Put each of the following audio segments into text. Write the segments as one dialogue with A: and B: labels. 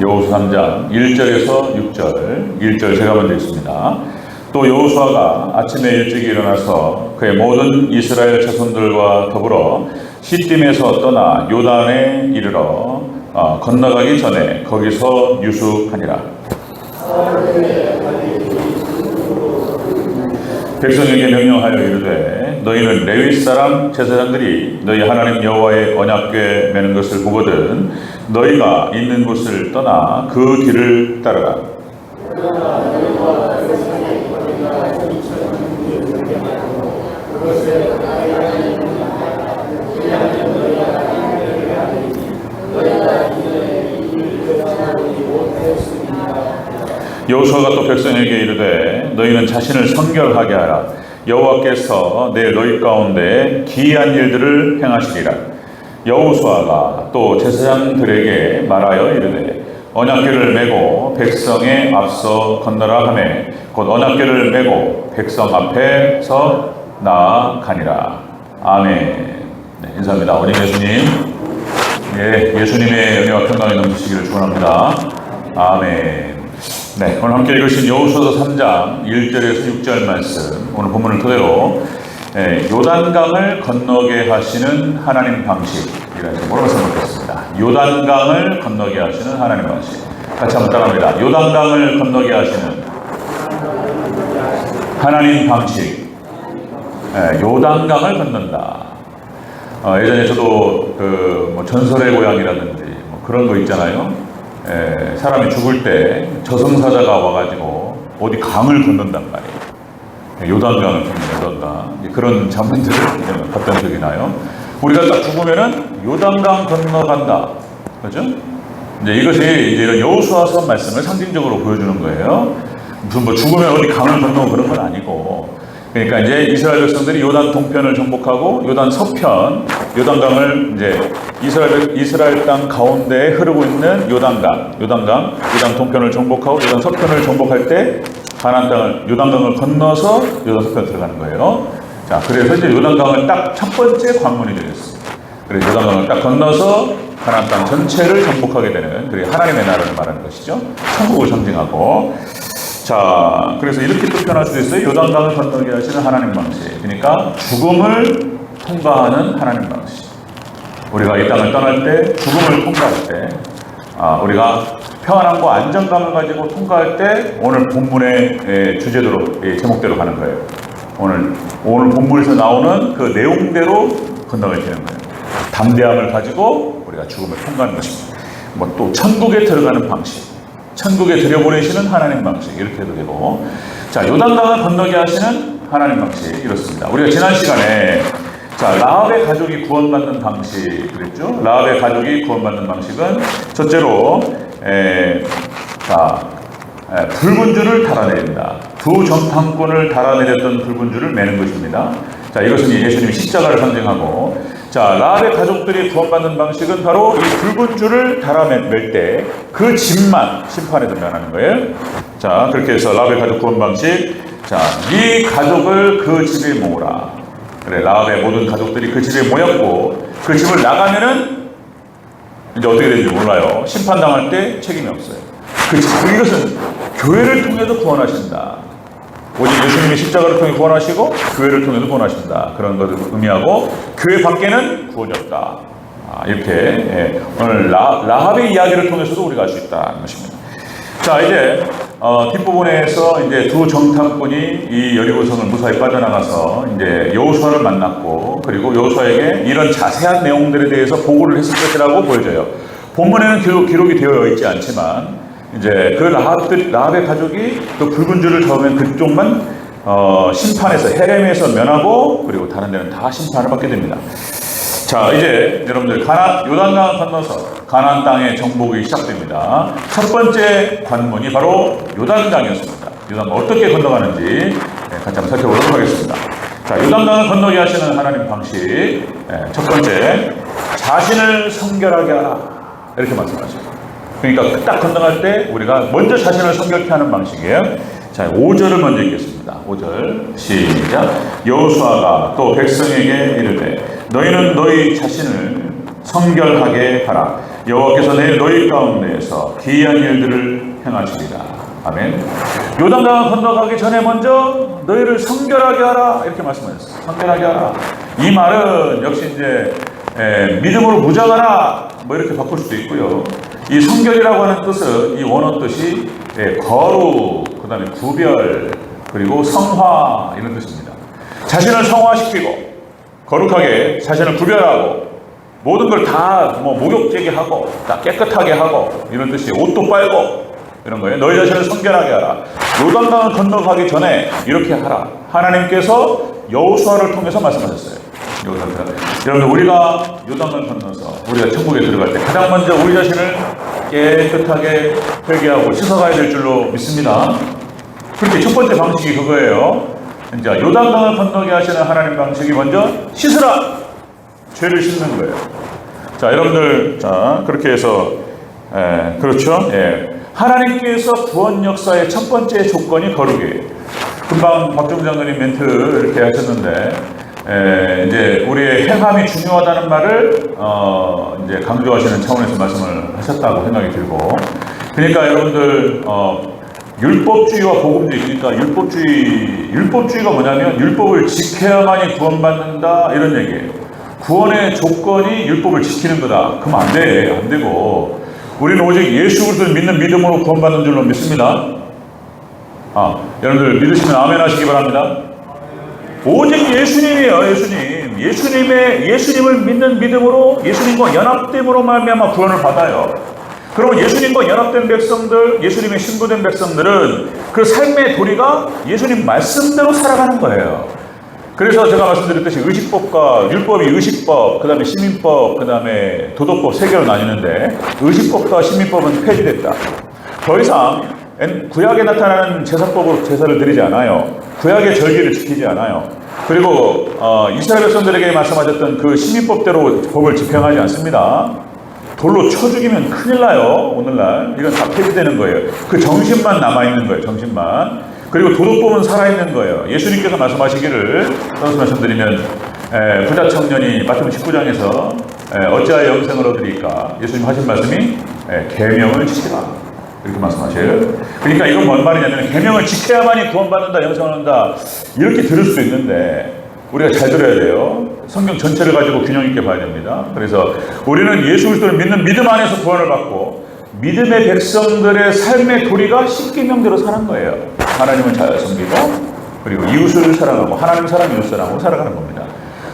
A: 여호수아 3장 1절에서 6절, 1절 제가 먼저 읽습니다. 또 여호수아가 아침에 일찍 일어나서 그의 모든 이스라엘 자손들과 더불어 시딤에서 떠나 요단에 이르러 건너가기 전에 거기서 유숙하니라. 백성에게 명령하여 이르되 너희는 레위 사람 제사장들이 너희 하나님 여호와의 언약궤 매는 것을 보거든 너희가 있는 곳을 떠나 그 길을 따르라. 여호수아가 또 백성에게 이르되 너희는 자신을 성결하게 하라. 여호와께서 내일 너희 가운데 기이한 일들을 행하시리라. 여호수아가 또 제사장들에게 말하여 이르되 언약궤를 메고 백성의 앞서 건너라 하매 곧 언약궤를 메고 백성 앞에서 나아가니라. 아멘. 네, 인사합니다. 어린 예수님, 예수님의 은혜와 평강이 넘치시기를 축원합니다. 아멘. 네, 오늘 함께 읽으신 여호수아서 3장 1절에서 6절 말씀, 오늘 본문을 토대로 요단강을 건너게 하시는 하나님 방식이라는 제목으로 설명했습니다. 요단강을 건너게 하시는 하나님 방식. 같이 한번 따라합니다. 요단강을 건너게 하시는 하나님 방식. 요단강을 건넌다. 예전에 저도 전설의 고향이라든지 그런 거 있잖아요. 사람이 죽을 때 저승사자가 와가지고 어디 강을 건넌단 말이에요. 요단강을 건넌다. 그런 장면들을 봤던 적이 나요. 우리가 딱 죽으면은 요단강 건너간다. 그죠? 이제 이것이 이제 이런 여호수아서 말씀을 상징적으로 보여주는 거예요. 무슨 죽으면 어디 강을 건너고 그런 건 아니고. 그러니까 이제 이스라엘 백성들이 요단 동편을 정복하고 요단 서편, 요단강을 이제 이스라엘 땅 가운데에 흐르고 있는 요단 동편을 정복하고 요단 서편을 정복할 때 가나안 땅을 요단강을 건너서 요단 서편에 들어가는 거예요. 자, 그래서 이제 요단강을 딱 첫 번째 관문이 되겠습니다. 그래서 요단강을 딱 건너서 가나안 땅 전체를 정복하게 되는 그게 하나님의 나라를 말하는 것이죠. 천국을 상징하고. 자, 그래서 이렇게 또 표현할 수도 있어요. 요단강을 건너게 하시는 하나님 방식. 그러니까 죽음을 통과하는 하나님 방식. 우리가 이 땅을 떠날 때, 죽음을 통과할 때, 우리가 평안함과 안정감을 가지고 통과할 때 오늘 본문의 주제대로, 제목대로 가는 거예요. 오늘 본문에서 나오는 그 내용대로 건너게 되는 거예요. 담대함을 가지고 우리가 죽음을 통과하는 것입니다. 또 천국에 들어가는 방식. 천국에 들여보내시는 하나님 방식 이렇게 해도 되고, 자, 요단강을 건너게 하시는 하나님 방식 이렇습니다. 우리가 지난 시간에 라합의 가족이 구원받는 방식 그랬죠. 라합의 가족이 구원받는 방식은 첫째로 붉은 줄을 달아내린다. 두 정탐꾼을 달아내렸던 붉은 줄을 매는 것입니다. 자, 이것은 예수님이 십자가를 상징하고, 자, 라합의 가족들이 구원받는 방식은 바로 이 붉은 줄을 달아낼 때 그 집만 심판에 들어가는 거예요. 자, 그렇게 해서 라합의 가족 구원 방식. 자, 이 가족을 그 집에 모으라. 그래, 라합의 모든 가족들이 그 집에 모였고, 그 집을 나가면은 이제 어떻게 되는지 몰라요. 심판당할 때 책임이 없어요. 이것은 교회를 통해서 구원하신다. 오직 예수님이 십자가를 통해 구원하시고 교회를 통해서 구원하신다. 그런 것을 의미하고, 교회 밖에는 구원이 없다. 이렇게 오늘 라합의 이야기를 통해서도 우리가 알 수 있다는 것입니다. 자, 이제 뒷부분에서 이제 두 정탐꾼이 이 여리고성을 무사히 빠져나가서 이제 여호수아를 만났고, 그리고 여호수아에게 이런 자세한 내용들에 대해서 보고를 했을 것이라고 보여져요. 본문에는 기록이 되어 있지 않지만 이제 그 라합의 가족이 그 붉은 줄을 잡으면 그쪽만 심판에서 헤렘에서 면하고, 그리고 다른 데는 다 심판을 받게 됩니다. 자, 이제 여러분들 요단강을 건너서 가나안 땅의 정복이 시작됩니다. 첫 번째 관문이 바로 요단강이었습니다. 요단강 어떻게 건너가는지 같이 한번 살펴보도록 하겠습니다. 자, 요단강을 건너게 하시는 하나님 방식. 첫 번째, 자신을 성결하게 하라. 이렇게 말씀하셔요. 그러니까 딱 건너갈 때 우리가 먼저 자신을 성결케 하는 방식이에요. 자, 5절을 먼저 읽겠습니다. 5절 시작. 여호수아가 또 백성에게 이르되 너희는 너희 자신을 성결하게 하라. 여호와께서 내일 너희 가운데에서 기이한 일들을 행하시리라. 아멘. 요단강을 건너가기 전에 먼저 너희를 성결하게 하라 이렇게 말씀하셨어요. 성결하게 하라. 이 말은 역시 이제 믿음으로 무장하라 뭐 이렇게 바꿀 수도 있고요. 이 성결이라고 하는 뜻은 이 원어 뜻이 거룩, 그 다음에 구별, 그리고 성화 이런 뜻입니다. 자신을 성화시키고 거룩하게 자신을 구별하고 모든 걸 다 목욕제게 하고 다 깨끗하게 하고 이런 뜻이에요. 옷도 빨고 이런 거예요. 너희 자신을 성결하게 하라. 요단강을 건너가기 전에 이렇게 하라. 하나님께서 여호수아를 통해서 말씀하셨어요. 여러분들 우리가 요단강을 건너서 우리가 천국에 들어갈 때 가장 먼저 우리 자신을 깨끗하게 회개하고 씻어가야 될 줄로 믿습니다. 그렇게 첫 번째 방식이 그거예요. 이제 요단강을 건너게 하시는 하나님 방식이 먼저 씻으라. 죄를 씻는 거예요. 자, 여러분들, 자 그렇게 해서 그렇죠. 하나님께서 구원 역사의 첫 번째 조건이 거룩이에요. 금방 박종주 장로님 멘트 이렇게 하셨는데 이제 우리의 행함이 중요하다는 말을 이제 강조하시는 차원에서 말씀을 하셨다고 생각이 들고, 그러니까 여러분들 율법주의와 복음주의, 그러니까 율법주의가 뭐냐면 율법을 지켜야만이 구원받는다 이런 얘기예요. 구원의 조건이 율법을 지키는 거다. 그럼 안 돼. 안 되고 우리는 오직 예수 그리스도를 믿는 믿음으로 구원받는 줄로 믿습니다. 여러분들 믿으시면 아멘 하시기 바랍니다. 오직 예수님이에요. 예수님을 믿는 믿음으로 예수님과 연합됨으로 말미암아 구원을 받아요. 그러면 예수님과 연합된 백성들, 예수님의 신부된 백성들은 그 삶의 도리가 예수님 말씀대로 살아가는 거예요. 그래서 제가 말씀드렸듯이 의식법과 율법이 의식법, 그 다음에 시민법, 그 다음에 도덕법 세 개로 나뉘는데 의식법과 시민법은 폐지됐다. 더 이상 구약에 나타나는 제사법으로 제사를 드리지 않아요. 구약의 절기를 지키지 않아요. 그리고 이스라엘 백성들에게 말씀하셨던 그 시민법대로 법을 집행하지 않습니다. 돌로 쳐 죽이면 큰일 나요. 오늘날 이건 다 폐지되는 거예요. 그 정신만 남아있는 거예요. 정신만. 그리고 도덕법은 살아있는 거예요. 예수님께서 말씀하시기를 따라서 말씀드리면 부자 청년이 마태복음 19장에서 어찌하여 영생을 얻으리까? 예수님 하신 말씀이 계명을 지키라 이렇게 말씀하셔요. 그러니까 이건 뭔 말이냐면 계명을 지켜야만이 구원받는다, 영생을 얻는다 이렇게 들을 수 있는데 우리가 잘 들어야 돼요. 성경 전체를 가지고 균형 있게 봐야 됩니다. 그래서 우리는 예수 그리스도를 믿는 믿음 안에서 구원을 받고 믿음의 백성들의 삶의 도리가 십계명대로 사는 거예요. 하나님을 잘 섬기고 그리고 이웃을 사랑하고 하나님 사랑 이웃 사랑하고 살아가는 겁니다.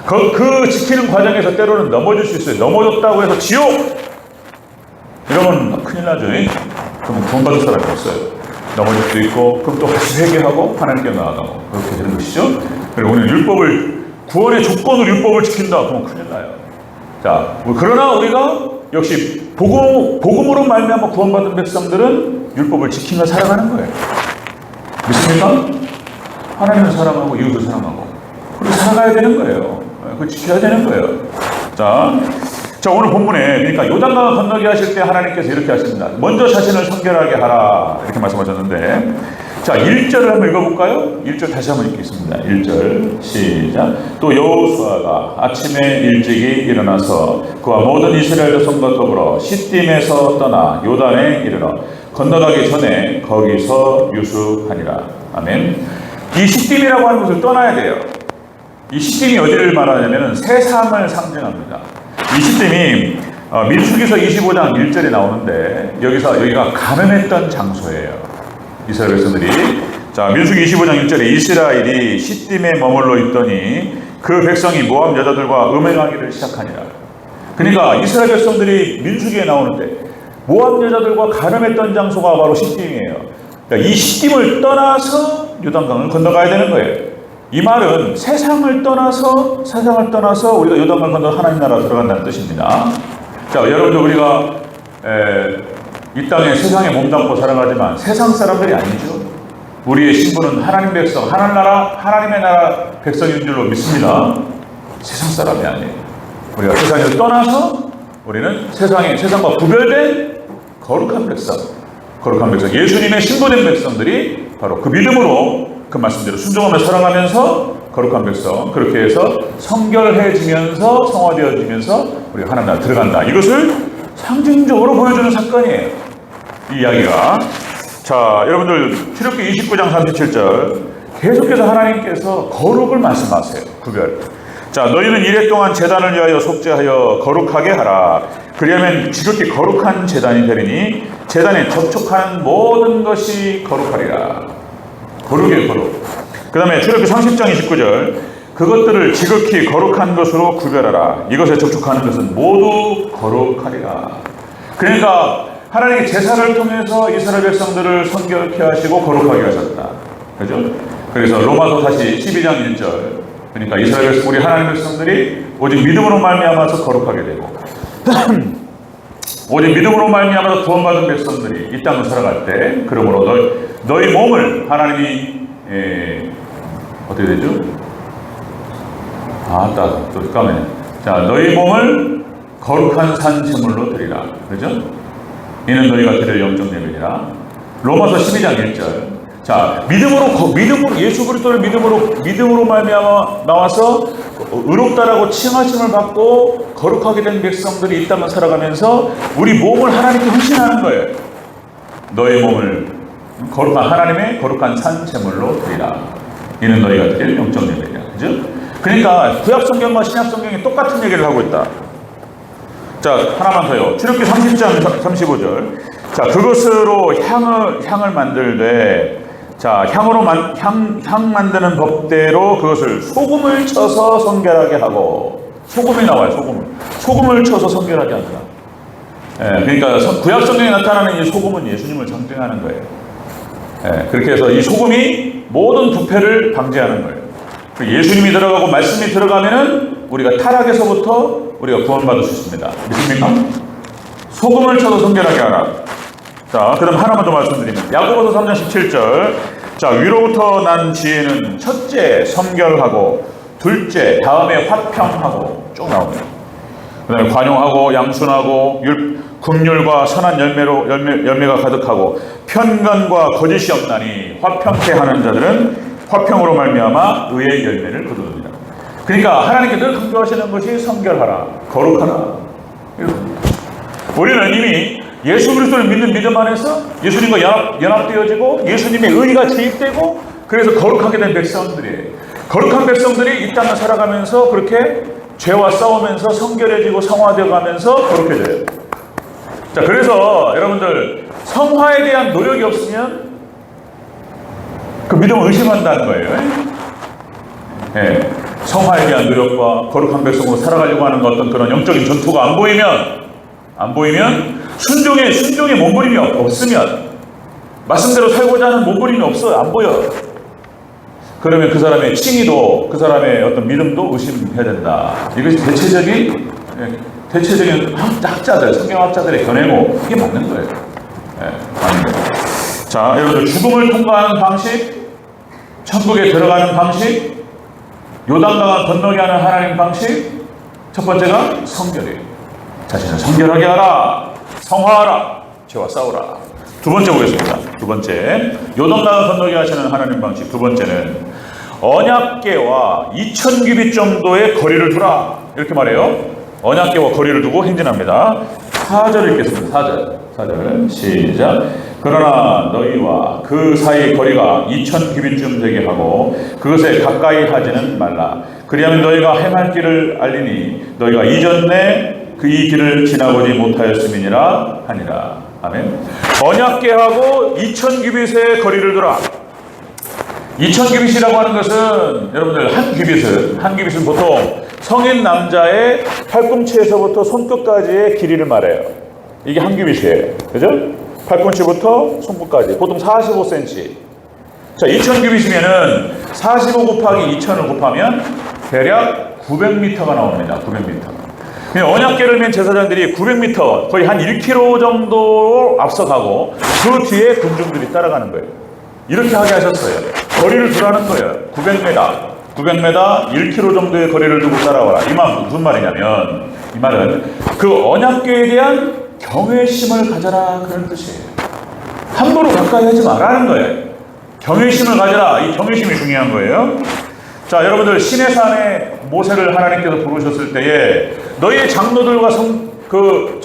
A: 그 지키는 과정에서 때로는 넘어질 수 있어요. 넘어졌다고 해서 지옥! 이러면 큰일 나죠. 그럼 구원받을 사람이 없어요. 넘어질 수도 있고 그럼 또 다시 회개하고 하나님께 나아가고 그렇게 되는 것이죠. 그리고 우리는 구원의 조건으로 율법을 지킨다. 그러면 큰일 나요. 자, 그러나 우리가 역시 복음으로 말미암아 구원받은 백성들은 율법을 지키며 살아가는 거예요. 믿습니까? 하나님을 사랑하고 이웃을 사랑하고 그렇게 살아가야 되는 거예요. 그걸 지켜야 되는 거예요. 자 오늘 본문에 그러니까 요단강을 건너게 하실 때 하나님께서 이렇게 하십니다. 먼저 자신을 성결하게 하라 이렇게 말씀하셨는데, 자 1절을 한번 읽어볼까요? 1절 다시 한번 읽겠습니다. 1절 시작. 또 여호수아가 아침에 일찍이 일어나서 그와 모든 이스라엘 백성과 더불어 시딤에서 떠나 요단에 이르러 건너가기 전에 거기서 유숙하니라. 아멘. 이 시딤이라고 하는 곳을 떠나야 돼요. 이 시딤이 어디를 말하냐면 세상을 상징합니다. 이 시딤이 민수기서 25장 1절에 나오는데 여기가 가늠했던 장소예요. 이스라엘 백성들이. 자, 민수기 25장 1절에 이스라엘이 시딤에 머물러 있더니 그 백성이 모압 여자들과 음행하기를 시작하니라. 그러니까 이스라엘 백성들이 민수기에 나오는데 모압 여자들과 가늠했던 장소가 바로 시딤이에요. 그러니까 이 시딤을 떠나서 요단강을 건너가야 되는 거예요. 이 말은 세상을 떠나서 우리가 요단강을 건너 하나님 나라 들어간다는 뜻입니다. 자, 여러분들 우리가 이 땅에 세상에 몸담고 살아가지만 세상 사람들이 아니죠. 우리의 신분은 하나님 백성, 하나님의 나라 백성인 줄로 믿습니다. 세상 사람이 아니에요. 우리가 세상을 떠나서 우리는 세상과 구별된 거룩한 백성, 예수님의 신부된 백성들이 바로 그 믿음으로 그 말씀대로 순종하며 살아가면서 거룩한 백성, 그렇게 해서 성결해지면서 성화되어지면서 우리가 하나님 나라 들어간다. 이것을 상징적으로 보여주는 사건이에요. 이 이야기가. 자, 여러분들 출애굽기 29장 37절 계속해서 하나님께서 거룩을 말씀하세요. 구별. 자, 너희는 이래 동안 제단을 위하여 속죄하여 거룩하게 하라. 그리하면 지극히 거룩한 제단이 되리니 제단에 접촉하는 모든 것이 거룩하리라. 거룩의 거룩. 그 다음에 출애굽기 30장 29절 그것들을 지극히 거룩한 것으로 구별하라. 이것에 접촉하는 것은 모두 거룩하리라. 그러니까 하나님의 제사를 통해서 이스라엘 백성들을 성결케 하시고 거룩하게 하셨다. 그죠? 그래서 로마서 다시 12장 1절 그러니까 이스라엘 백성, 우리 하나님의 백성들이 오직 믿음으로 말미암아서 거룩하게 되고 오직 믿음으로 말미암아서 구원받은 백성들이 이 땅을 살아갈 때 그러므로 너희 몸을 하나님이 어떻게 되죠? 또 까매네. 자, 너희 몸을 거룩한 산 제물로 드리라. 그죠? 이는 너희가 드릴 영적 예배니라. 로마서 12장 1절. 자, 믿음으로 예수 그리스도를 믿음으로 말미암아 나와서 의롭다라고 칭하심을 받고 거룩하게 된 백성들이 이 땅을 살아가면서 우리 몸을 하나님께 헌신하는 거예요. 너희 몸을 하나님의 거룩한 산 제물로 드리라. 이는 너희가 드릴 영적 예배니라. 그죠? 그러니까 구약 성경과 신약 성경이 똑같은 얘기를 하고 있다. 자, 하나만 더요. 출애굽기 30장 35절. 자, 그것으로 향을 만들되 자, 향 만드는 법대로 그것을 소금을 쳐서 성결하게 하고 소금이 나와요. 소금을 쳐서 성결하게 한다. 그러니까 구약 성경에 나타나는 이 소금은 예수님을 상징하는 거예요. 그렇게 해서 이 소금이 모든 부패를 방지하는 거예요. 예수님이 들어가고 말씀이 들어가면은 우리가 타락에서부터 우리가 구원받을 수 있습니다. 믿습니까? 소금을 쳐서 성결하게 하라. 자, 그 다음 하나만 더 말씀드리면 야고보서 3장 17절. 자, 위로부터 난 지혜는 첫째 섬결하고 둘째 다음에 화평하고 쭉 나옵니다. 그 다음에 관용하고 양순하고 긍휼과 선한 열매가 가득하고 편견과 거짓이 없나니 화평케 하는 자들은 화평으로 말미암아 의의 열매를 거두느니라. 그러니까 하나님께 늘 강조하시는 것이 성결하라, 거룩하라. 우리는 이미 예수 그리스도를 믿는 믿음 안에서 예수님과 연합되어지고 예수님의 의가 주입되고 그래서 거룩하게 된 백성들이에요. 거룩한 백성들이 이 땅을 살아가면서 그렇게 죄와 싸우면서 성결해지고 성화되어 가면서 거룩해져요. 자, 그래서 여러분들 성화에 대한 노력이 없으면 그 믿음을 의심한다는 거예요. 성화에 대한 노력과 거룩한 백성으로 살아가려고 하는 어떤 그런 영적인 전투가 안 보이면 순종의 몸부림이 없으면 말씀대로 살고자 하는 몸부림이 없어요. 안 보여. 그러면 그 사람의 칭의도 그 사람의 어떤 믿음도 의심해야 된다. 이것이 대체적인 학자들, 성경학자들의 견해고 이게 맞는 거예요. 맞는 거예요. 자, 여러분들 죽음을 통과하는 방식, 천국에 들어가는 방식, 요단강을 건너게 하는 하나님 방식, 첫 번째가 성결이에요. 자신을 성결하게 하라, 성화하라, 죄와 싸우라. 두 번째 보겠습니다. 두 번째, 요단강을 건너게 하시는 하나님 방식. 두 번째는 언약궤와 2000규빗 정도의 거리를 두라. 이렇게 말해요. 언약궤와 거리를 두고 행진합니다. 4절 읽겠습니다. 4절 시작. 그러나 너희와 그 사이 거리가 2000규빗쯤 되게 하고 그것에 가까이 하지는 말라. 그리하면 너희가 행할 길을 알리니 너희가 이전에 이 길을 지나보지 못하였음이니라 하니라. 아멘. 언약궤하고 2000규빗의 거리를 두라. 2000규빗이라고 하는 것은 여러분들 한 규빗은 보통 성인 남자의 팔꿈치에서부터 손끝까지의 길이를 말해요. 이게 한 규빗이에요. 그죠? 팔꿈치부터 손끝까지 보통 45cm. 자, 2000규빗이면은 45 곱하기 2000을 곱하면 대략 900m가 나옵니다. 900m. 언약궤를 맨 제사장들이 900m, 거의 한 1km 정도 앞서가고 그 뒤에 군중들이 따라가는 거예요. 이렇게 하게 하셨어요. 거리를 두라는 거예요. 900m, 1km 정도의 거리를 두고 따라와라. 이 말은 무슨 말이냐면, 이 말은 그 언약궤에 대한 경외심을 가져라, 그런 뜻이에요. 함부로 가까이 하지 말라는 거예요. 경외심을 가져라. 이 경외심이 중요한 거예요. 자, 여러분들 시내산에 모세를 하나님께서 부르셨을 때에 너희의 장로들과 그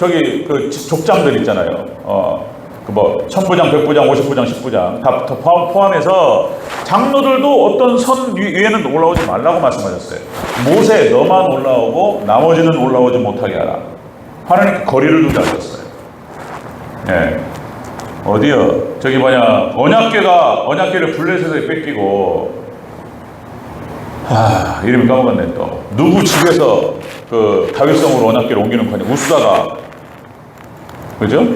A: 족장들 있잖아요. 천부장, 백부장, 50부장, 10부장 다 포함해서 장로들도 어떤 선 위에는 올라오지 말라고 말씀하셨어요. 모세 너만 올라오고 나머지는 올라오지 못하게 하라. 하나님께 거리를 두자 하셨어요. 네. 어디요? 언약궤를 블레셋에 뺏기고, 이름이 까먹었네 또. 누구 집에서 그 다윗성으로 언약궤를 옮기는 거냐? 우스다가, 그죠?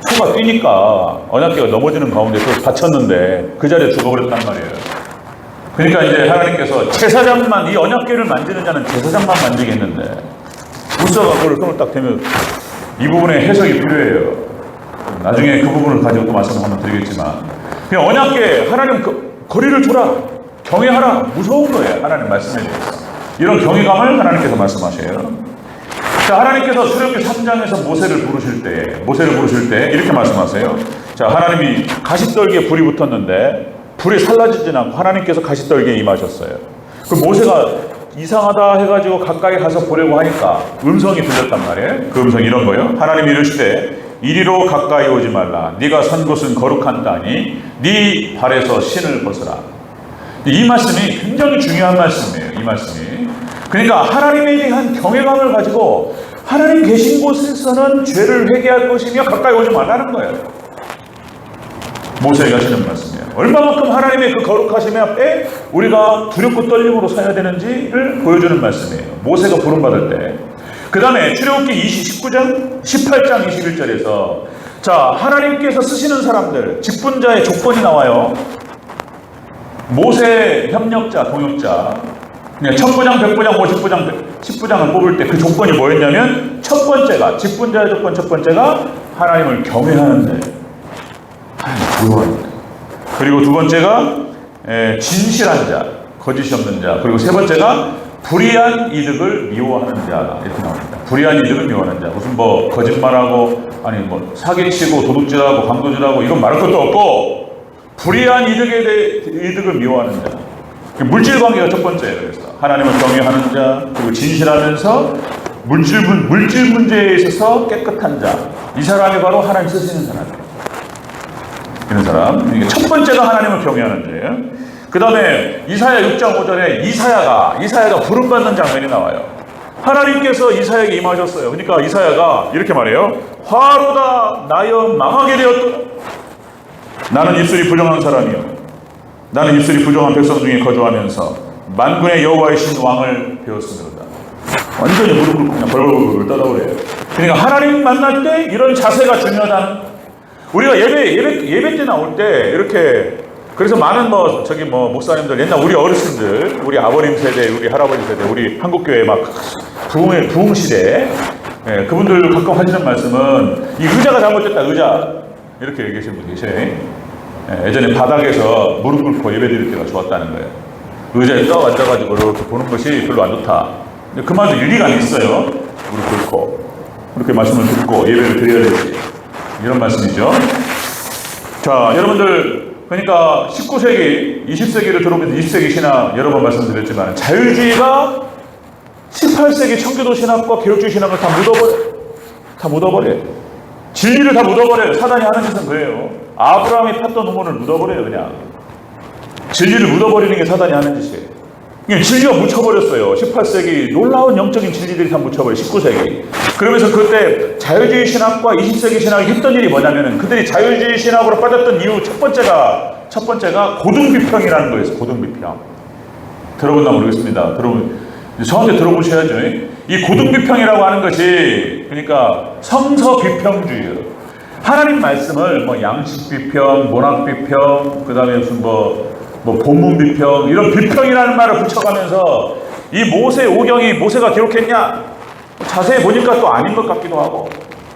A: 소가 뛰니까 언약궤가 넘어지는 가운데 또 다쳤는데 그 자리에 죽어버렸단 말이에요. 그러니까 이제 하나님께서 제사장만, 이 언약궤를 만지는 자는 제사장만 만지겠는데, 우스다가 그걸 손을 딱 대면 이 부분에 해석이 필요해요. 나중에 그 부분을 가지고 또 말씀을 한번 드리겠지만, 그냥 언약궤 하나님 거리를 두라, 경외하라, 무서운 거예요. 하나님 말씀에 대해서 이런 경외감을 하나님께서 말씀하셔요. 자, 하나님께서 출애굽기 3장에서 모세를 부르실 때 이렇게 말씀하세요. 자, 하나님이 가시떨기에 불이 붙었는데 불이 살라지진 않고 하나님께서 가시떨기에 임하셨어요. 그 모세가 이상하다 해가지고 가까이 가서 보려고 하니까 음성이 들렸단 말이에요. 그 음성이 이런 거예요. 하나님이 이르시되 이리로 가까이 오지 말라. 네가 선 곳은 거룩한 땅이 네 발에서 신을 벗으라. 이 말씀이 굉장히 중요한 말씀이에요. 이 말씀이. 그러니까 하나님에 대한 경외감을 가지고 하나님 계신 곳에서는 죄를 회개할 것이며 가까이 오지 말라는 거예요. 모세가 하시는 말씀이에요. 얼마만큼 하나님의 그 거룩하심에 앞에 우리가 두렵고 떨림으로 서야 되는지를 보여주는 말씀이에요. 모세가 부름받을 때. 그 다음에 출애굽기 18장 21절에서 자, 하나님께서 쓰시는 사람들, 직분자의 조건이 나와요. 모세 협력자, 동역자, 천부장, 백부장, 50부장, 10부장을 뽑을 때 그 조건이 뭐였냐면, 첫 번째가, 직분자의 조건 첫 번째가 하나님을 경외하는 자, 하나님, 그리고 두 번째가 진실한 자, 거짓이 없는 자, 그리고 세 번째가 불의한 이득을 미워하는 자, 이렇게 나옵니다. 불의한 이득을 미워하는 자, 무슨 거짓말하고, 사기치고, 도둑질하고, 강도질하고, 이건 말할 것도 없고, 불의한 이득을 미워하는 자. 물질 관계가 첫 번째예요. 그래서 하나님을 경외하는 자, 그리고 진실하면서 물질 문제에 있어서 깨끗한 자. 이 사람이 바로 하나님 쓰시는 사람이에요. 이런 사람. 이게 첫 번째가 하나님을 경외하는 자예요. 그 다음에 이사야 6장 5절에 이사야가 부름받는 장면이 나와요. 하나님께서 이사야에게 임하셨어요. 그러니까 이사야가 이렇게 말해요. 화로다 나여 망하게 되었도다. 나는 입술이 부정한 사람이요. 나는 입술이 부정한 백성 중에 거주하면서 만군의 여호와이신 왕을 배웠습니다. 완전히 무릎 꿇고 그냥 벌벌벌 떠나버려요. 그러니까 하나님 만날 때 이런 자세가 중요하다는, 우리가 예배 때 나올 때 이렇게, 그래서 많은 목사님들, 옛날 우리 어르신들, 우리 아버님 세대, 우리 할아버지 세대, 우리 한국교회 막 부흥 시대, 그분들 가끔 하시는 말씀은 이 의자가 잘못됐다, 의자. 이렇게 얘기하시는 분 계셔요. 예전에 바닥에서 무릎 꿇고 예배 드릴 때가 좋았다는 거예요. 의자에 떠 앉아가지고 이렇게 보는 것이 별로 안 좋다. 그 말도 일리가 있어요. 무릎 꿇고 그렇게 말씀을 듣고 예배를 드려야 되지, 이런 말씀이죠. 자, 여러분들, 그러니까 19세기, 20세기를 들어오면서 20세기 신학 여러 번 말씀드렸지만, 자유주의가 18세기 청교도 신학과 기독주의 신학을 다 묻어버려요. 진리를 다 묻어버려요. 사단이 하는 짓은 그래요. 아브라함이 팠던 우물을 묻어버려요. 그냥 진리를 묻어버리는 게 사단이 하는 짓이에요. 그냥 진리가 묻혀버렸어요. 18세기 놀라운 영적인 진리들이 다 묻혀버려요. 19세기. 그러면서 그때 자유주의 신학과 20세기 신학이 했던 일이 뭐냐면은, 그들이 자유주의 신학으로 빠졌던 이유 첫 번째가 고등비평이라는 거였어요. 고등비평. 들어봤나 모르겠습니다. 저한테 들어보셔야죠. 이 고등비평이라고 하는 것이, 그러니까 성서비평주의예요. 하나님 말씀을 양식비평, 문학비평, 그 다음에 무슨 본문비평, 이런 비평이라는 말을 붙여가면서, 이 모세 오경이 모세가 기록했냐? 자세히 보니까 또 아닌 것 같기도 하고,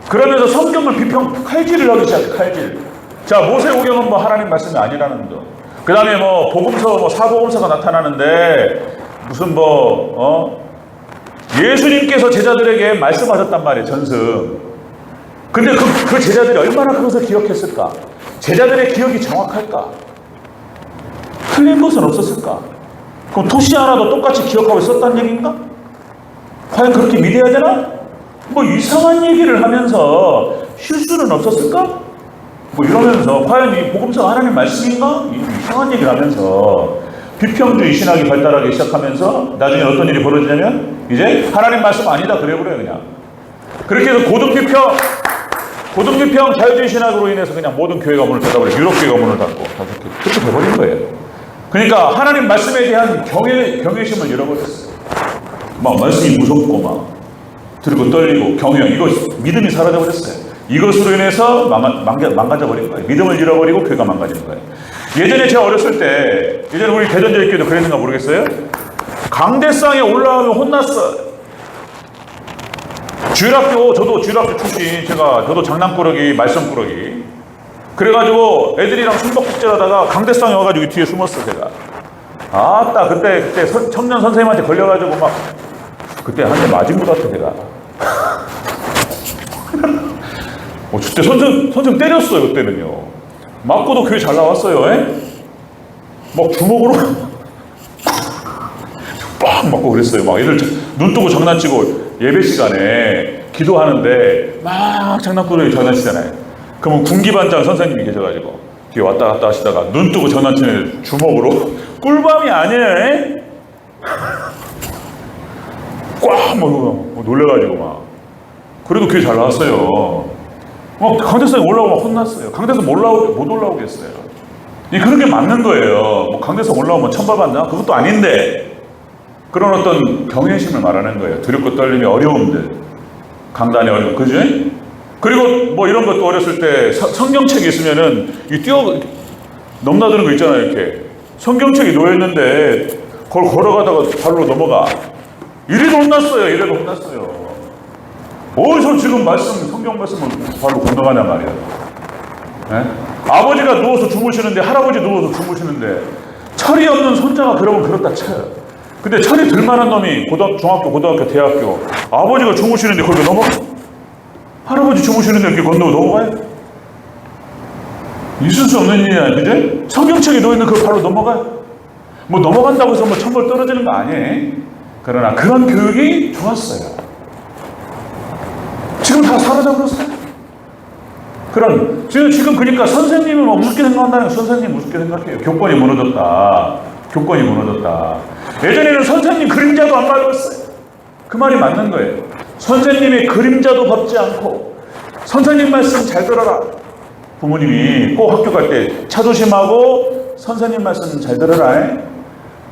A: 그러면서 성경을 칼질을 하기 시작해, 칼질. 자, 모세 오경은 하나님 말씀이 아니라는 거. 그 다음에 복음서, 사복음서가 나타나는데, 무슨 예수님께서 제자들에게 말씀하셨단 말이에요, 전승. 근데 그 제자들이 얼마나 그것을 기억했을까? 제자들의 기억이 정확할까? 틀린 것은 없었을까? 그럼 토시 하나도 똑같이 기억하고 있었다는 얘기인가? 과연 그렇게 믿어야 되나? 뭐 이상한 얘기를 하면서 실수는 없었을까? 뭐 이러면서 과연 이 복음서가 하나님 말씀인가? 이상한 얘기를 하면서 비평주의 신학이 발달하기 시작하면서 나중에 어떤 일이 벌어지냐면 이제 하나님 말씀 아니다 그래버려요 그냥. 그렇게 해서 고등비평 자유주의 신학으로 인해서 그냥 모든 교회가 문을 닫아버려요. 유럽 교회가 문을 닫고 그렇게 돼버린 거예요. 그러니까 하나님 말씀에 대한 경외심을 잃어버렸어요. 막 말씀이 무섭고 막 들고 떨리고 경외 이거 믿음이 사라져버렸어요. 이것으로 인해서 망가져버린 거예요. 믿음을 잃어버리고 교회가 망가진 거예요. 예전에 제가 어렸을 때 예전에 우리 대전제일교회도 그랬는가 모르겠어요. 강대상에 올라가면 혼났어요. 주일학교, 저도 주일학교 출신, 저도 장난꾸러기, 말썽꾸러기. 그래가지고 애들이랑 술 먹고 축제하다가 강대상에 와가지고 뒤에 숨었어, 제가. 아따, 그때 청년 선생님한테 걸려가지고 막, 그때 한 대 맞은 것 같아, 제가. 그때 선생님 때렸어요, 그때는요. 맞고도 교회 잘 나왔어요, 에? 막 주먹으로 빡 맞고 그랬어요. 막 애들 눈 뜨고 장난치고 예배 시간에 기도하는데 막 장난꾸러기 장난치잖아요. 그러면 군기반장 선생님이 계셔가지고 뒤에 왔다 갔다 하시다가 눈 뜨고 장난치는 주먹으로 꿀밤이 아니에요, 에? 꽉 막 놀래가지고 막 그래도 교회 잘 나왔어요. 강대상에 올라오면 혼났어요. 강대상 못 올라오겠어요. 그런 게 맞는 거예요. 뭐 강대상 올라오면 천벌받나? 그것도 아닌데 그런 어떤 경외심을 말하는 거예요. 두렵고 떨림의 어려움들, 강단의 어려움, 그죠? 그리고 뭐 이런 것도 어렸을 때 성경책이 있으면은 넘나드는 거 있잖아요. 이렇게 성경책이 놓여 있는데 그걸 걸어가다가 발로 넘어가. 이래도 혼났어요. 어디서 지금 성경 말씀을 발로 건너가냐 말이야. 네? 아버지가 누워서 주무시는데, 할아버지 누워서 주무시는데, 철이 없는 손자가 그러면 그렇다 쳐요. 근데 철이 들만한 놈이 중학교, 고등학교, 대학교, 아버지가 주무시는데 거기 할아버지 주무시는데 이렇게 건너고 넘어가요? 있을 수 없는 일이야, 그제? 성경책에 놓여있는 그 발로 넘어가요? 뭐 넘어간다고 해서 뭐 천벌 떨어지는 거 아니에요. 그러나 그런 교육이 좋았어요. 지금 다 사라져버렸어요. 지금 그러니까 선생님은 뭐 우습게 생각한다는 선생님 우습게 생각해요. 교권이 무너졌다. 예전에는 선생님 그림자도 안 밟았어요. 그 말이 맞는 거예요. 선생님의 그림자도 밟지 않고 선생님 말씀 잘 들어라. 부모님이 꼭 학교 갈 때 차 조심하고 선생님 말씀 잘 들어라.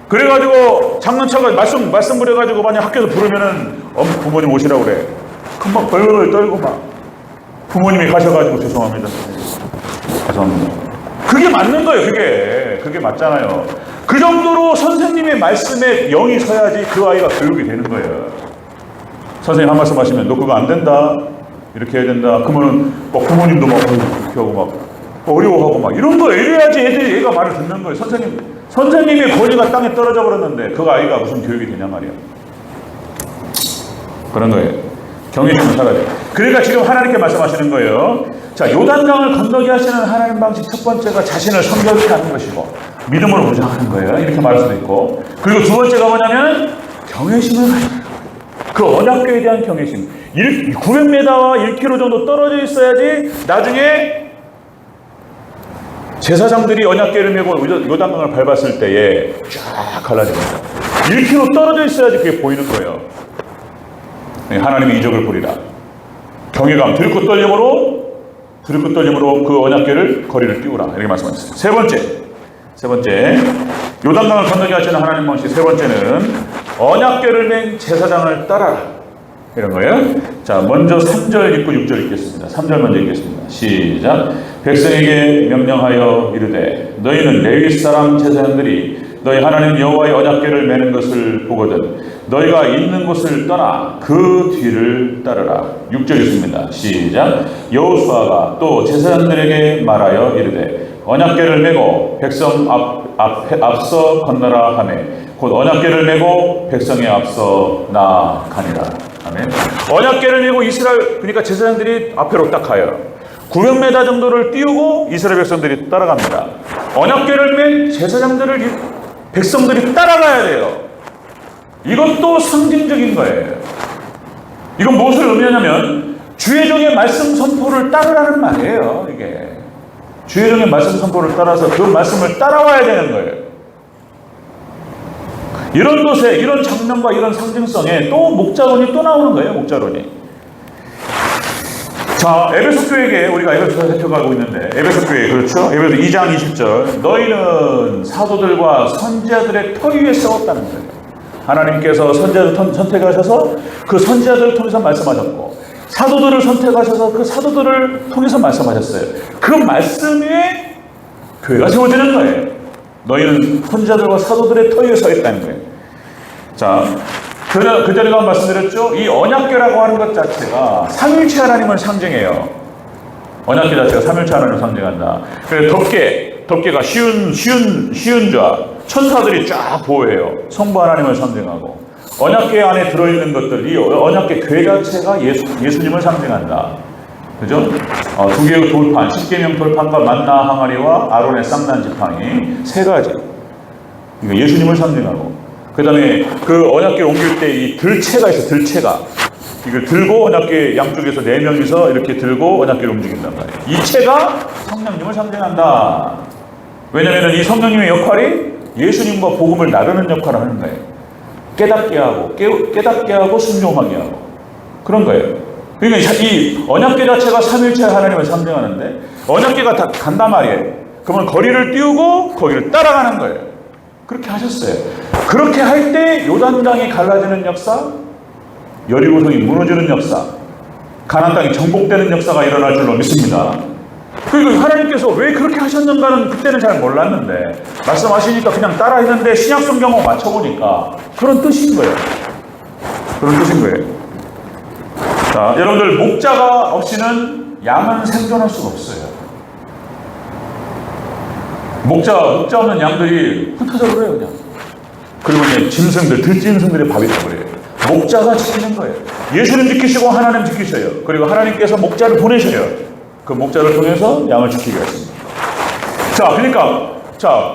A: 그래가지고 장난쳐가 말씀 부려가지고 만약 학교에서 부르면은 부모님 오시라고 그래. 금방 벌벌 떨고 막 부모님이 가셔가지고 죄송합니다. 그게 맞는 거예요. 그게 맞잖아요. 그 정도로 선생님의 말씀에 영이 서야지 그 아이가 교육이 되는 거예요. 선생님 한 말씀 하시면 너 그거 안 된다 이렇게 해야 된다. 그러면은 막 부모님도 막 이렇게 하고 막 어려워하고 막 이런 거 이래야지 얘가 말을 듣는 거예요. 선생님의 권위가 땅에 떨어져 버렸는데 그 아이가 무슨 교육이 되냐 말이야. 그런 거예요. 경외심을 살아야 돼. 그러니까 지금 하나님께 말씀하시는 거예요. 자, 요단강을 건너게 하시는 하나님 방식 첫 번째가 자신을 성결케 하는 것이고 믿음으로 무장하는 거예요. 이렇게 말할 수도 있고. 그리고 두 번째가 뭐냐면 경외심을 가지는 거예요. 그 언약궤에 대한 경외심. 900m와 1km 정도 떨어져 있어야지 나중에 제사장들이 언약궤를 메고 요단강을 밟았을 때에 쫙 갈라집니다. 1km 떨어져 있어야지 그게 보이는 거예요. 하나님의 이적을 보리라. 경외감, 들고 떨림으로 그 언약궤를 거리를 띄우라. 이렇게 말씀하셨어요. 세 번째, 요단강을 건너게 하시는 하나님 방식 세 번째는 언약궤를 맨 제사장을 따라라. 이런 거예요. 자, 먼저 3절 읽고 6절 읽겠습니다. 3절 먼저 읽겠습니다. 시작. 백성에게 명령하여 이르되 너희는 레위 사람 제사장들이 너희 하나님 여호와의 언약궤를 매는 것을 보거든 너희가 있는 곳을 떠나 그 뒤를 따르라. 6절 읽습니다. 시작. 여호수아가 또 제사장들에게 말하여 이르되 언약궤를 메고 백성 앞서 건너라 하매 곧 언약궤를 메고 백성의 앞서 나아가니라. 아멘. 언약궤를 메고 이스라엘 그러니까 제사장들이 앞으로 딱 가요. 900m 정도를 띄우고 이스라엘 백성들이 따라갑니다. 언약궤를 맨 제사장들을 백성들이 따라가야 돼요. 이것도 상징적인 거예요. 이건 무엇을 의미하냐면 주의 종의 말씀 선포를 따르라는 말이에요. 이게 주의 종의 말씀 선포를 따라서 그 말씀을 따라와야 되는 거예요. 이런 것에, 이런 장면과 이런 상징성에 또 목자론이 또 나오는 거예요. 목자론이. 자, 에베소 교회에 우리가 에베소서 살펴가고 있는데, 에베소 교회, 그렇죠? 에베소 2장 20절, 너희는 사도들과 선지자들의 터 위에 세웠다는 거예요. 하나님께서 선지자를 선택하셔서 그 선지자들을 통해서 말씀하셨고, 사도들을 선택하셔서 그 사도들을 통해서 말씀하셨어요. 그 말씀 위에 교회가 세워지는 거예요. 너희는 선지자들과 사도들의 터 위에 서 있다는 거예요. 자, 그 전에도 말씀드렸죠. 이 언약궤라고 하는 것 자체가 삼위일체 하나님을 상징해요. 언약궤 자체가 삼위일체 하나님을 상징한다. 그래서 덮개가 쉬운 자, 천사들이 쫙 보호해요. 성부 하나님을 상징하고, 언약궤 안에 들어있는 것들, 이 언약궤 궤 자체가 예수님을 상징한다. 그죠? 두 개의 돌판, 십계명 돌판과 만나 항아리와 아론의 쌍난 지팡이 세 가지. 그러니까 예수님을 상징하고, 그 다음에 그 언약궤 옮길 때 이 들채가 있어, 들채가. 이걸 들고 언약궤 양쪽에서 네 명이서 이렇게 들고 언약궤를 움직인단 말이에요. 이 채가 성령님을 상징한다. 왜냐하면 이 성령님의 역할이 예수님과 복음을 나누는 역할을 하는 거예요. 깨닫게 하고 순종하게 하고 그런 거예요. 그러니까 이 언약궤 자체가 삼위일체 하나님을 상징하는데, 언약궤가 다 간단 말이에요. 그러면 거리를 띄우고 거기를 따라가는 거예요. 그렇게 하셨어요. 그렇게 할 때 요단강이 갈라지는 역사, 여리고성이 무너지는 역사, 가나안 땅이 정복되는 역사가 일어날 줄로 믿습니다. 그리고 하나님께서 왜 그렇게 하셨는가는 그때는 잘 몰랐는데, 말씀하시니까 그냥 따라했는데 신약 성경하고 맞춰보니까 그런 뜻인 거예요. 그런 뜻인 거예요. 자, 여러분들, 목자가 없이는 양은 생존할 수가 없어요. 목자 없는 양들이 흩어져 버려요, 그냥. 그리고 이제 짐승들, 들짐승들의 밥이 되버려요. 목자가 지키는 거예요. 예수님 지키시고 하나님 지키셔요. 그리고 하나님께서 목자를 보내셔요. 그 목자를 통해서 양을 지키게 하십니다. 자, 그러니까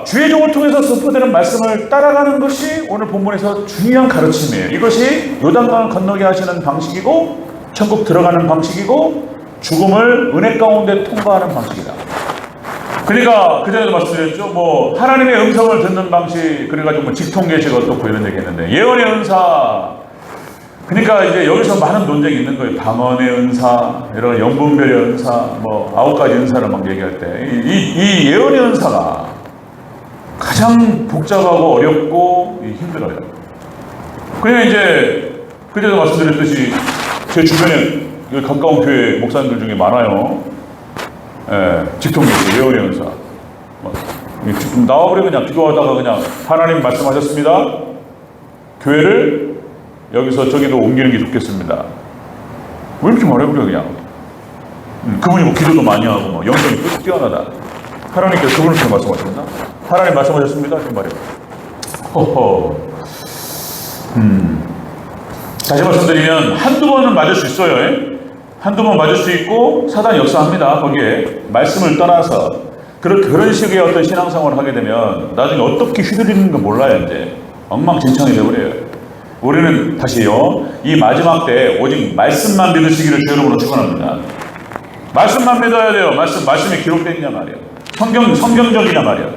A: 주의 종을 통해서 선포되는 말씀을 따라가는 것이 오늘 본문에서 중요한 가르침이에요. 이것이 요단강을 건너게 하시는 방식이고, 천국 들어가는 방식이고, 죽음을 은혜 가운데 통과하는 방식이다. 그러니까 그전에도 말씀드렸죠. 뭐 하나님의 음성을 듣는 방식, 그래가지고 뭐 직통계시가 어떻고 이런 얘기 했는데, 예언의 은사, 그러니까 이제 여기서 많은 논쟁이 있는 거예요. 방언의 은사, 이런 영분별의 은사, 뭐 9가지 은사를 막 얘기할 때 이 예언의 은사가 가장 복잡하고 어렵고 힘들어요. 그냥 이제 그때도 말씀드렸듯이 제 주변에 가까운 교회 목사님들 중에 많아요. 예, 직통계시, 예언의 은사. 나와버리면 그냥 기도하다가 그냥 하나님 말씀하셨습니다. 교회를 여기서 저기로 옮기는 게 좋겠습니다. 왜 이렇게 말해버려 그냥. 그분이 뭐 기도도 많이 하고 뭐 영성이 뛰어나다. 하나님께서 그분을 통해 말씀하십니다. 하나님 말씀하셨습니다. 이렇게 말해요. 허허. 다시 말씀드리면 한두 번은 맞을 수 있어요. 한두 번 맞을 수 있고 사단이 역사합니다. 거기에 말씀을 떠나서 그런 식의 어떤 신앙생활을 하게 되면 나중에 어떻게 휘둘리는 거 몰라요. 이제 엉망진창이 되어버려요. 우리는 다시요, 이 마지막 때 오직 말씀만 믿으시기를 주 여러분으로 축원합니다. 말씀만 믿어야 돼요. 말씀이 기록되어 있냐 말이에요. 성경적이냐 말이에요.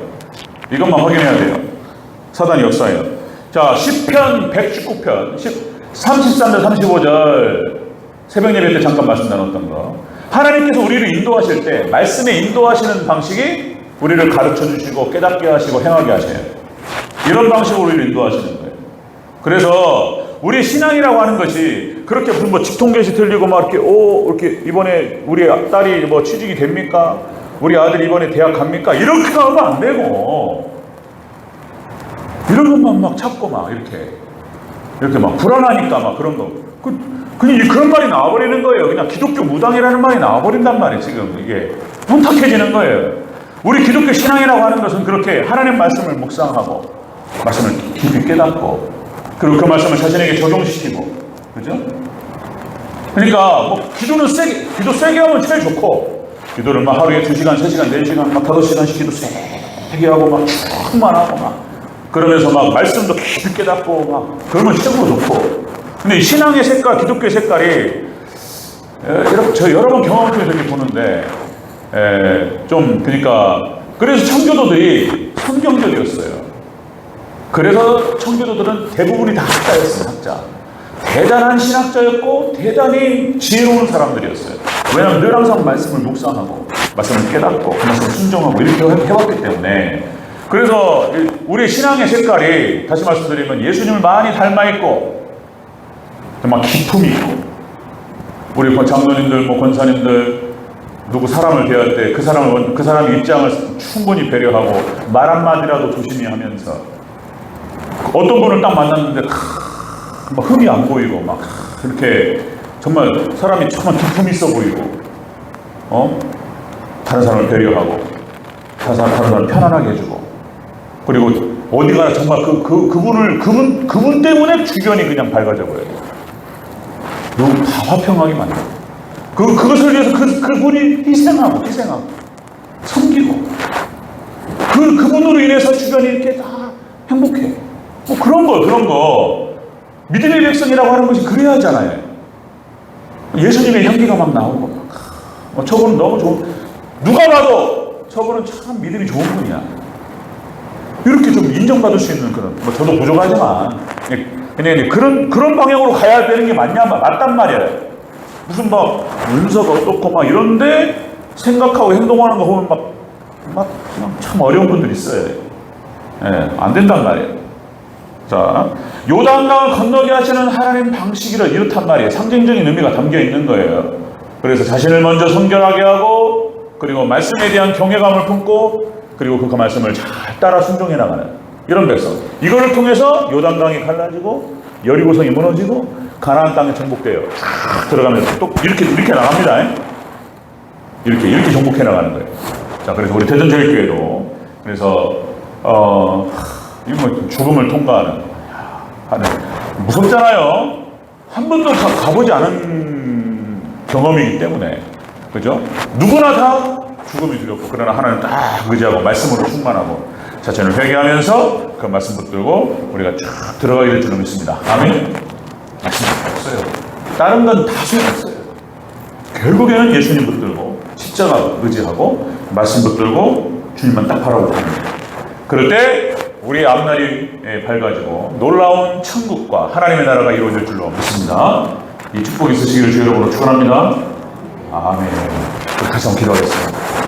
A: 이것만 확인해야 돼요. 사단이 역사해요. 자, 시편 119편 33절 35절 새벽 예배 때 잠깐 말씀 나눴던 거. 하나님께서 우리를 인도하실 때 말씀에 인도하시는 방식이 우리를 가르쳐 주시고 깨닫게 하시고 행하게 하셔요. 이런 방식으로 우리를 인도하시는 거예요. 그래서 우리 신앙이라고 하는 것이 그렇게 무슨 뭐 직통계시 들리고 막 이렇게 이번에 우리 딸이 뭐 취직이 됩니까? 우리 아들이 이번에 대학 갑니까? 이렇게 하면 안 되고, 이런 것만 막 찾고 막 이렇게 막 불안하니까 막 그런 거. 그냥 그런 말이 나와버리는 거예요. 그냥 기독교 무당이라는 말이 나와버린단 말이에요. 지금 이게 혼탁해지는 거예요. 우리 기독교 신앙이라고 하는 것은 그렇게 하나님 말씀을 묵상하고 말씀을 깊이 깨닫고, 그리고 그 말씀을 자신에게 적용시키고, 그죠? 그러니까 뭐 기도 세게 하면 제일 좋고, 기도를 막 하루에 2시간, 3시간, 4시간, 막 5시간씩 기도 세게 하고 막 쭉만 하고 막 그러면서 막 말씀도 깊이 깨닫고 막 그러면 최고로 좋고, 근데 신앙의 색깔, 기독교의 색깔이 저 여러 번 경험을 통해서 이렇게 보는데 좀 그러니까 그래서 청교도들이 성경적이었어요. 그래서 청교도들은 대부분이 다 학자였어요. 학자. 대단한 신학자였고 대단히 지혜로운 사람들이었어요. 왜냐하면 늘 항상 말씀을 묵상하고 말씀을 깨닫고 그 말씀을 순종하고 이렇게 해왔기 때문에. 그래서 우리 신앙의 색깔이 다시 말씀드리면 예수님을 많이 닮아있고 막 기품이 있고 우리 장로님들 권사님들 누구 사람을 대할 때 그 사람의 입장을 충분히 배려하고 말 한마디라도 조심히 하면서 어떤 분을 딱 만났는데 막 흠이 안 보이고 막 이렇게 정말 사람이 정말 기품이 있어 보이고 다른 사람을 배려하고 다른 사람을 편안하게 해주고 그리고 어디 가나 정말 그분 때문에 주변이 그냥 밝아져 버려요. 너무 다 화평하게 만들고 그것을 위해서 그분이 희생하고 섬기고 그분으로 인해서 주변이 이렇게 다 행복해. 뭐 그런 거 믿음의 백성이라고 하는 것이 그래야 하잖아요. 예수님의 향기가 막 나오고 저분은 너무 좋은, 누가 봐도 저분은 참 믿음이 좋은 분이야. 이렇게 좀 인정받을 수 있는 그런, 저도 부족하지만 그냥 그런 방향으로 가야 되는 게 맞단 말이에요. 무슨 막 문서가 어떻고 막 이런데 생각하고 행동하는 거 보면 그냥 참 어려운 분들이 있어요. 안 된단 말이에요. 자, 요단강을 건너게 하시는 하나님 방식이라 이렇단 말이에요. 상징적인 의미가 담겨 있는 거예요. 그래서 자신을 먼저 성결하게 하고 그리고 말씀에 대한 경외감을 품고 그리고 그 말씀을 잘 따라 순종해 나가는 이런 백성. 이거를 통해서 요단강이 갈라지고 여리고성이 무너지고 가나안 땅에 정복돼요. 쫙 들어가면서 또 이렇게 나갑니다. 이렇게 정복해 나가는 거예요. 자, 그래서 우리 대전제일교회도 그래서 이거 죽음을 통과하는 무섭잖아요. 한 번도 가보지 않은 경험이기 때문에 그죠? 누구나 다 죽음이 두렵고 그러나 하나님 딱 의지하고 말씀으로 충만하고 자신을 회개하면서 그 말씀 붙들고 우리가 쭉 들어가게 될 줄로 믿습니다. 아멘. 말씀 없어요. 다른 건 다 소용없어요. 결국에는 예수님 붙들고 십자가 의지하고 말씀 붙들고 주님만 딱 바라보고 합니다. 그럴 때 우리의 앞날이 밝아지고 놀라운 천국과 하나님의 나라가 이루어질 줄로 믿습니다. 이 축복이 있으시기를 주 여러분으로 축원합니다. 아멘. 다시 한번 기도하겠습니다.